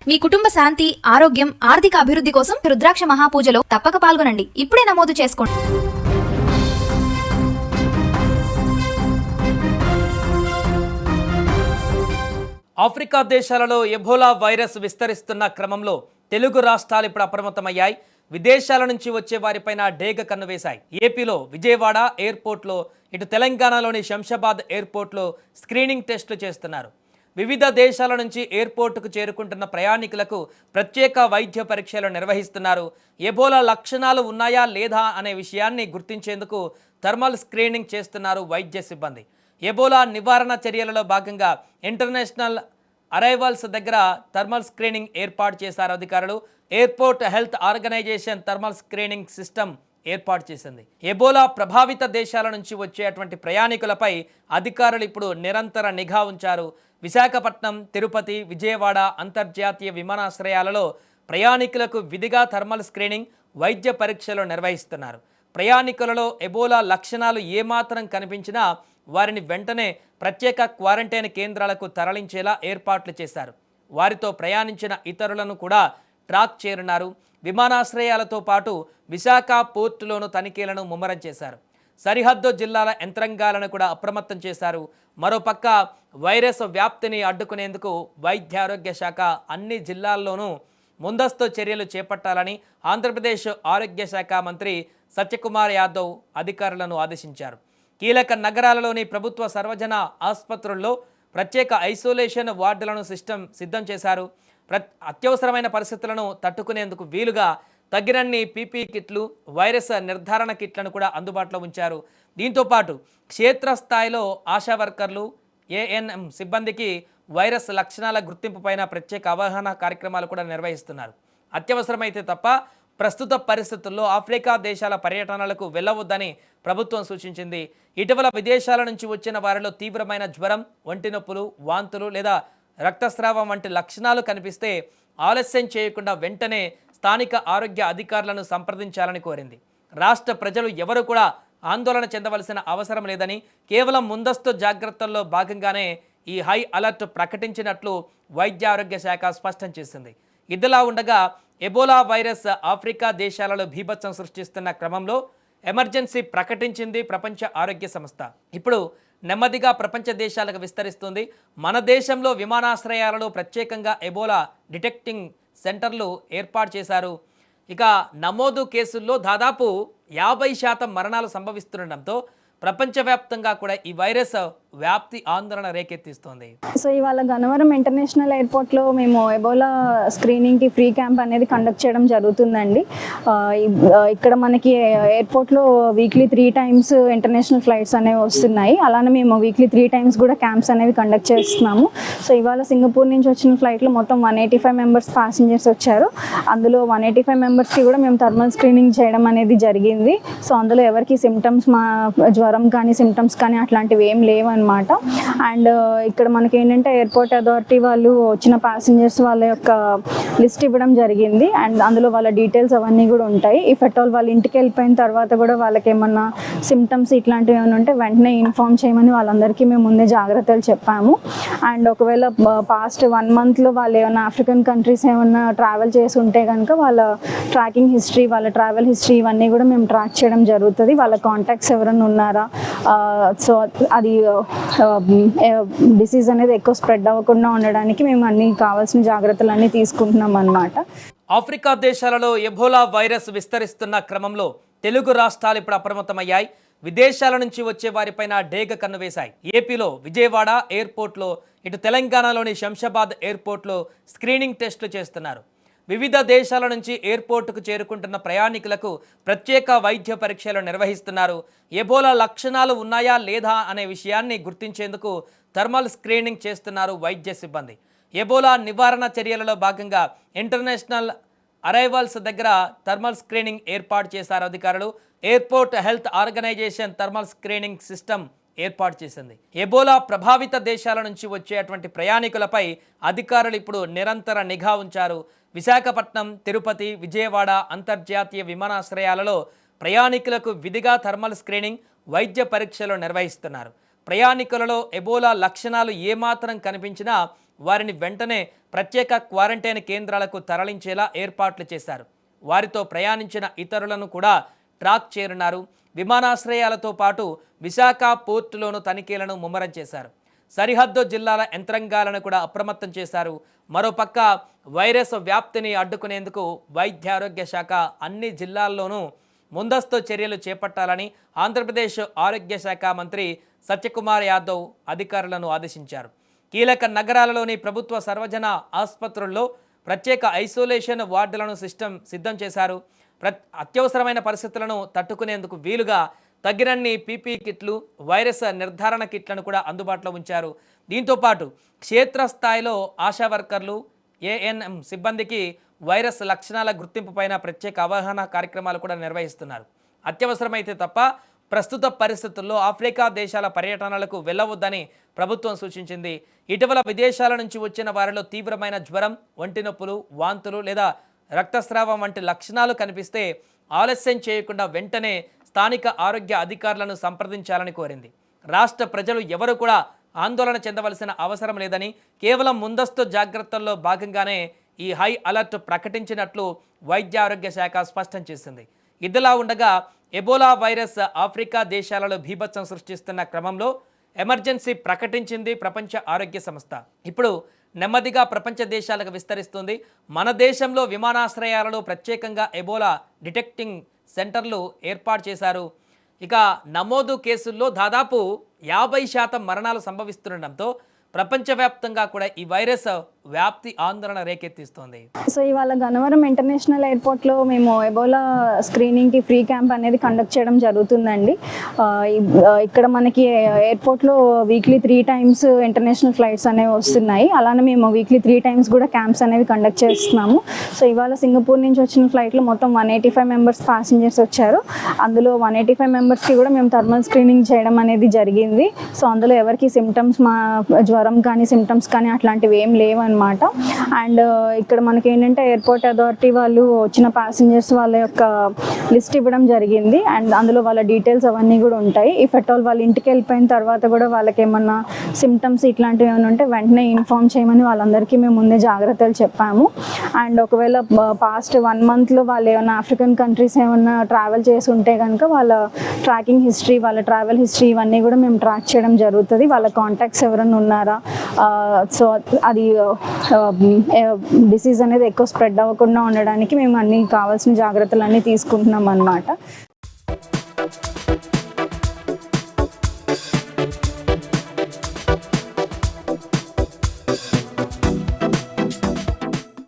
మీ కుటుంబ శాంతి, ఆరోగ్యం, ఆర్థిక అభివృద్ధి కోసం రుద్రాక్ష మహాపూజలో తప్పక పాల్గొనండి. ఇప్పుడే నమోదు చేసుకోండి. ఆఫ్రికా దేశాలలో ఎబోలా వైరస్ విస్తరిస్తున్న క్రమంలో తెలుగు రాష్ట్రాలు ఇప్పుడు అప్రమత్తమయ్యాయి. విదేశాల నుంచి వచ్చే వారిపైన డేగ కన్ను వేశాయి. ఏపీలో విజయవాడ ఎయిర్పోర్ట్లో, ఇటు తెలంగాణలోని శంషాబాద్ ఎయిర్పోర్ట్లో స్క్రీనింగ్ టెస్టులు చేస్తున్నారు. వివిధ దేశాల నుంచి ఎయిర్పోర్టుకు చేరుకుంటున్న ప్రయాణికులకు ప్రత్యేక వైద్య పరీక్షలు నిర్వహిస్తున్నారు. ఎబోలా లక్షణాలు ఉన్నాయా లేదా అనే విషయాన్ని గుర్తించేందుకు థర్మల్ స్క్రీనింగ్ చేస్తున్నారు వైద్య సిబ్బంది. ఎబోలా నివారణ చర్యలలో భాగంగా ఇంటర్నేషనల్ అరైవల్స్ దగ్గర థర్మల్ స్క్రీనింగ్ ఏర్పాటు చేశారు అధికారులు. Airport health organisation thermal screening system ఏర్పాటు చేసింది. ఎబోలా ప్రభావిత దేశాల నుంచి వచ్చేటువంటి ప్రయాణికులపై అధికారులు ఇప్పుడు నిరంతర నిఘా ఉంచారు. విశాఖపట్నం, తిరుపతి, విజయవాడ అంతర్జాతీయ విమానాశ్రయాలలో ప్రయాణికులకు విధిగా థర్మల్ స్క్రీనింగ్, వైద్య పరీక్షలు నిర్వహిస్తున్నారు. ప్రయాణికులలో ఎబోలా లక్షణాలు ఏమాత్రం కనిపించినా వారిని వెంటనే ప్రత్యేక క్వారంటైన్ కేంద్రాలకు తరలించేలా ఏర్పాట్లు చేశారు. వారితో ప్రయాణించిన ఇతరులను కూడా ట్రాక్ చేయనున్నారు. విమానాశ్రయాలతో పాటు విశాఖ పోర్టులోనూ తనిఖీలను ముమ్మరం చేశారు. సరిహద్దు జిల్లాల యంత్రాంగాలను కూడా అప్రమత్తం చేశారు. మరోపక్క వైరస్ వ్యాప్తిని అడ్డుకునేందుకు వైద్య ఆరోగ్య శాఖ అన్ని జిల్లాల్లోనూ ముందస్తు చర్యలు చేపట్టాలని ఆంధ్రప్రదేశ్ ఆరోగ్య శాఖ మంత్రి సత్యకుమార్ యాదవ్ అధికారులను ఆదేశించారు. కీలక నగరాలలోని ప్రభుత్వ సర్వజన ఆసుపత్రుల్లో ప్రత్యేక ఐసోలేషన్ వార్డులను సిద్ధం చేశారు. అత్యవసరమైన పరిస్థితులను తట్టుకునేందుకు వీలుగా తగినన్ని పీపీ కిట్లు, వైరస్ నిర్ధారణ కిట్లను కూడా అందుబాటులో ఉంచారు. దీంతోపాటు క్షేత్రస్థాయిలో ఆశా వర్కర్లు, ఏఎన్ఎం సిబ్బందికి వైరస్ లక్షణాల గుర్తింపుపైన ప్రత్యేక అవగాహన కార్యక్రమాలు కూడా నిర్వహిస్తున్నారు. అత్యవసరమైతే తప్ప ప్రస్తుత పరిస్థితుల్లో ఆఫ్రికా దేశాల పర్యటనలకు వెళ్ళవద్దని ప్రభుత్వం సూచించింది. ఇటీవల విదేశాల నుంచి వచ్చిన వారిలో తీవ్రమైన జ్వరం, ఒంటి నొప్పులు, వాంతులు లేదా రక్తస్రావం వంటి లక్షణాలు కనిపిస్తే ఆలస్యం చేయకుండా వెంటనే స్థానిక ఆరోగ్య అధికారులను సంప్రదించాలని కోరింది. రాష్ట్ర ప్రజలు ఎవరు కూడా ఆందోళన చెందవలసిన అవసరం లేదని, కేవలం ముందస్తు జాగ్రత్తల్లో భాగంగానే ఈ హై అలర్ట్ ప్రకటించినట్లు వైద్య ఆరోగ్య శాఖ స్పష్టం చేసింది. ఇదిలా ఉండగా ఎబోలా వైరస్ ఆఫ్రికా దేశాలలో బీభత్సం సృష్టిస్తున్న క్రమంలో ఎమర్జెన్సీ ప్రకటించింది ప్రపంచ ఆరోగ్య సంస్థ. ఇప్పుడు నెమ్మదిగా ప్రపంచ దేశాలకు విస్తరిస్తుంది. మన దేశంలో విమానాశ్రయాలలో ప్రత్యేకంగా ఎబోలా డిటెక్టింగ్ సెంటర్లు ఏర్పాటు చేశారు. ఇక నమోదు కేసుల్లో దాదాపు 50% మరణాలు సంభవిస్తుండటంతో ప్రపంచవ్యాప్తంగా కూడా ఈ వైరస్ వ్యాప్తి ఆందోళన రేకెత్తిస్తోంది. సో ఇవాళ గన్నవరం ఇంటర్నేషనల్ ఎయిర్పోర్ట్లో మేము ఎబోలా స్క్రీనింగ్కి ఫ్రీ క్యాంప్ అనేది కండక్ట్ చేయడం జరుగుతుందండి. ఇక్కడ మనకి ఎయిర్పోర్ట్లో వీక్లీ 3 times ఇంటర్నేషనల్ ఫ్లైట్స్ అనేవి వస్తున్నాయి. అలానే మేము వీక్లీ 3 times కూడా క్యాంప్స్ అనేవి కండక్ట్ చేస్తున్నాము. సో ఇవాళ సింగపూర్ నుంచి వచ్చిన ఫ్లైట్లో మొత్తం 185 members ప్యాసింజర్స్ వచ్చారు. అందులో 185 members కూడా మేము థర్మల్ స్క్రీనింగ్ చేయడం అనేది జరిగింది. సో అందులో ఎవరికి సిమ్టమ్స్, జ్వరం కానీ సిమ్టమ్స్ కానీ అట్లాంటివి ఏం లేవు అనమాట. అండ్ ఇక్కడ మనకి ఏంటంటే ఎయిర్పోర్ట్ అథారిటీ వాళ్ళు వచ్చిన ప్యాసింజర్స్ వాళ్ళ యొక్క లిస్ట్ ఇవ్వడం జరిగింది. అండ్ అందులో వాళ్ళ డీటెయిల్స్ అవన్నీ కూడా ఉంటాయి. ఇఫ్ అట్ ఆల్ వాళ్ళు ఇంటికి వెళ్ళిపోయిన తర్వాత కూడా వాళ్ళకి ఏమన్నా సిమ్టమ్స్ ఇట్లాంటివి ఏమైనా ఉంటే వెంటనే ఇన్ఫార్మ్ చేయమని వాళ్ళందరికీ మేము ముందే జాగ్రత్తలు చెప్పాము. అండ్ ఒకవేళ పాస్ట్ 1 monthలో వాళ్ళు ఏమైనా ఆఫ్రికన్ కంట్రీస్ ఏమైనా ట్రావెల్ చేసి ఉంటే కనుక వాళ్ళ ట్రాకింగ్ హిస్టరీ, వాళ్ళ ట్రావెల్ హిస్టరీ ఇవన్నీ కూడా మేము ట్రాక్ చేయడం జరుగుతుంది. వాళ్ళ కాంటాక్ట్స్ ఎవరైనా ఉన్నారా, సో అది డిసీజ్ అనేది ఎక్కువ స్ప్రెడ్ అవ్వకుండా ఉండడానికి మేము అన్ని కావాల్సిన జాగ్రత్తలు అన్నీ తీసుకుంటున్నాం అన్నమాట. ఆఫ్రికా దేశాలలో ఎబోలా వైరస్ విస్తరిస్తున్న క్రమంలో తెలుగు రాష్ట్రాలు ఇప్పుడు అప్రమత్తమయ్యాయి. విదేశాల నుంచి వచ్చే వారిపైన డేగ కన్ను వేశాయి. ఏపీలో విజయవాడ ఎయిర్పోర్ట్లో, ఇటు తెలంగాణలోని శంషాబాద్ ఎయిర్పోర్ట్లో స్క్రీనింగ్ టెస్టులు చేస్తున్నారు. వివిధ దేశాల నుంచి ఎయిర్పోర్టుకు చేరుకుంటున్న ప్రయాణికులకు ప్రత్యేక వైద్య పరీక్షలు నిర్వహిస్తున్నారు. ఎబోలా లక్షణాలు ఉన్నాయా లేదా అనే విషయాన్ని గుర్తించేందుకు థర్మల్ స్క్రీనింగ్ చేస్తున్నారు వైద్య సిబ్బంది. ఎబోలా నివారణ చర్యలలో భాగంగా ఇంటర్నేషనల్ అరైవల్స్ దగ్గర థర్మల్ స్క్రీనింగ్ ఏర్పాటు చేశారు అధికారులు. Airport health organisation thermal screening system ఏర్పాటు చేసింది. ఎబోలా ప్రభావిత దేశాల నుంచి వచ్చేటువంటి ప్రయాణికులపై అధికారులు ఇప్పుడు నిరంతర నిఘా ఉంచారు. విశాఖపట్నం, తిరుపతి, విజయవాడ అంతర్జాతీయ విమానాశ్రయాలలో ప్రయాణికులకు విధిగా థర్మల్ స్క్రీనింగ్, వైద్య పరీక్షలు నిర్వహిస్తున్నారు. ప్రయాణికులలో ఎబోలా లక్షణాలు ఏమాత్రం కనిపించినా వారిని వెంటనే ప్రత్యేక క్వారంటైన్ కేంద్రాలకు తరలించేలా ఏర్పాట్లు చేశారు. వారితో ప్రయాణించిన ఇతరులను కూడా ట్రాక్ చేయనున్నారు. విమానాశ్రయాలతో పాటు విశాఖ పోర్టులోనూ తనిఖీలను ముమ్మరం చేశారు. సరిహద్దు జిల్లాల యంత్రాంగాలను కూడా అప్రమత్తం చేశారు. మరోపక్క వైరస్ వ్యాప్తిని అడ్డుకునేందుకు వైద్య ఆరోగ్య శాఖ అన్ని జిల్లాల్లోనూ ముందస్తు చర్యలు చేపట్టాలని ఆంధ్రప్రదేశ్ ఆరోగ్య శాఖ మంత్రి సత్యకుమార్ యాదవ్ అధికారులను ఆదేశించారు. కీలక నగరాలలోని ప్రభుత్వ సర్వజన ఆసుపత్రుల్లో ప్రత్యేక ఐసోలేషన్ వార్డులను సిద్ధం చేశారు. అత్యవసరమైన పరిస్థితులను తట్టుకునేందుకు వీలుగా తగినన్ని పీపీఈ కిట్లు, వైరస్ నిర్ధారణ కిట్లను కూడా అందుబాటులో ఉంచారు. దీంతోపాటు క్షేత్రస్థాయిలో ఆశా వర్కర్లు, ఏఎన్ఎం సిబ్బందికి వైరస్ లక్షణాల గుర్తింపుపైన ప్రత్యేక అవగాహన కార్యక్రమాలు కూడా నిర్వహిస్తున్నారు. అత్యవసరమైతే తప్ప ప్రస్తుత పరిస్థితుల్లో ఆఫ్రికా దేశాల పర్యటనలకు వెళ్ళవద్దని ప్రభుత్వం సూచించింది. ఇటీవల విదేశాల నుంచి వచ్చిన వారిలో తీవ్రమైన జ్వరం, ఒంటి నొప్పులు, వాంతులు లేదా రక్తస్రావం వంటి లక్షణాలు కనిపిస్తే ఆలస్యం చేయకుండా వెంటనే స్థానిక ఆరోగ్య అధికారులను సంప్రదించాలని కోరింది. రాష్ట్ర ప్రజలు ఎవరు కూడా ఆందోళన చెందవలసిన అవసరం లేదని, కేవలం ముందస్తు జాగ్రత్తల్లో భాగంగానే ఈ హై అలర్ట్ ప్రకటించినట్లు వైద్య ఆరోగ్య శాఖ స్పష్టం చేసింది. ఇదిలా ఉండగా ఎబోలా వైరస్ ఆఫ్రికా దేశాలలో బీభత్సం సృష్టిస్తున్న క్రమంలో ఎమర్జెన్సీ ప్రకటించింది ప్రపంచ ఆరోగ్య సంస్థ. ఇప్పుడు నెమ్మదిగా ప్రపంచ దేశాలకు విస్తరిస్తుంది. మన దేశంలో విమానాశ్రయాలలో ప్రత్యేకంగా ఎబోలా డిటెక్టింగ్ సెంటర్లు ఏర్పాటు చేశారు. ఇక నమోదు కేసుల్లో దాదాపు 50% మరణాలు సంభవిస్తుండటంతో ప్రపంచవ్యాప్తంగా కూడా ఈ వైరస్ వ్యాప్తి ఆందోళన రేకెత్తిస్తోంది. సో ఇవాళ గన్నవరం ఇంటర్నేషనల్ ఎయిర్పోర్ట్లో మేము ఎబోలా స్క్రీనింగ్కి ఫ్రీ క్యాంప్ అనేది కండక్ట్ చేయడం జరుగుతుందండి. ఇక్కడ మనకి ఎయిర్పోర్ట్లో వీక్లీ 3 times ఇంటర్నేషనల్ ఫ్లైట్స్ అనేవి వస్తున్నాయి. అలానే మేము వీక్లీ 3 times కూడా క్యాంప్స్ అనేవి కండక్ట్ చేస్తున్నాము. సో ఇవాళ సింగపూర్ నుంచి వచ్చిన ఫ్లైట్లో మొత్తం 185 members ప్యాసింజర్స్ వచ్చారు. అందులో 185 membersకి కూడా మేము థర్మల్ స్క్రీనింగ్ చేయడం అనేది జరిగింది. సో అందులో ఎవరికి సిమ్టమ్స్, జ్వరం కానీ సిమ్టమ్స్ కానీ అట్లాంటివి ఏం లేవు అనమాట. అండ్ ఇక్కడ మనకి ఏంటంటే ఎయిర్పోర్ట్ అథారిటీ వాళ్ళు వచ్చిన ప్యాసింజర్స్ వాళ్ళ యొక్క లిస్ట్ ఇవ్వడం జరిగింది. అండ్ అందులో వాళ్ళ డీటెయిల్స్ అవన్నీ కూడా ఉంటాయి. ఇఫ్ అట్ ఆల్ వాళ్ళు ఇంటికి వెళ్ళిపోయిన తర్వాత కూడా వాళ్ళకి ఏమన్నా సిమ్టమ్స్ ఇట్లాంటివి ఏమైనా ఉంటే వెంటనే ఇన్ఫార్మ్ చేయమని వాళ్ళందరికీ మేము ముందే జాగ్రత్తలు చెప్పాము. అండ్ ఒకవేళ పాస్ట్ 1 monthలో వాళ్ళు ఏమైనా ఆఫ్రికన్ కంట్రీస్ ఏమైనా ట్రావెల్ చేసి ఉంటే కనుక వాళ్ళ ట్రాకింగ్ హిస్టరీ, వాళ్ళ ట్రావెల్ హిస్టరీ ఇవన్నీ కూడా మేము ట్రాక్ చేయడం జరుగుతుంది. వాళ్ళ కాంటాక్ట్స్ ఎవరైనా ఉన్నారా, సో అది డిసీజ్ అనేది ఎక్కువ స్ప్రెడ్ అవ్వకుండా ఉండడానికి మేము అన్ని కావాల్సిన జాగ్రత్తలు అన్నీ తీసుకుంటున్నాం అన్నమాట.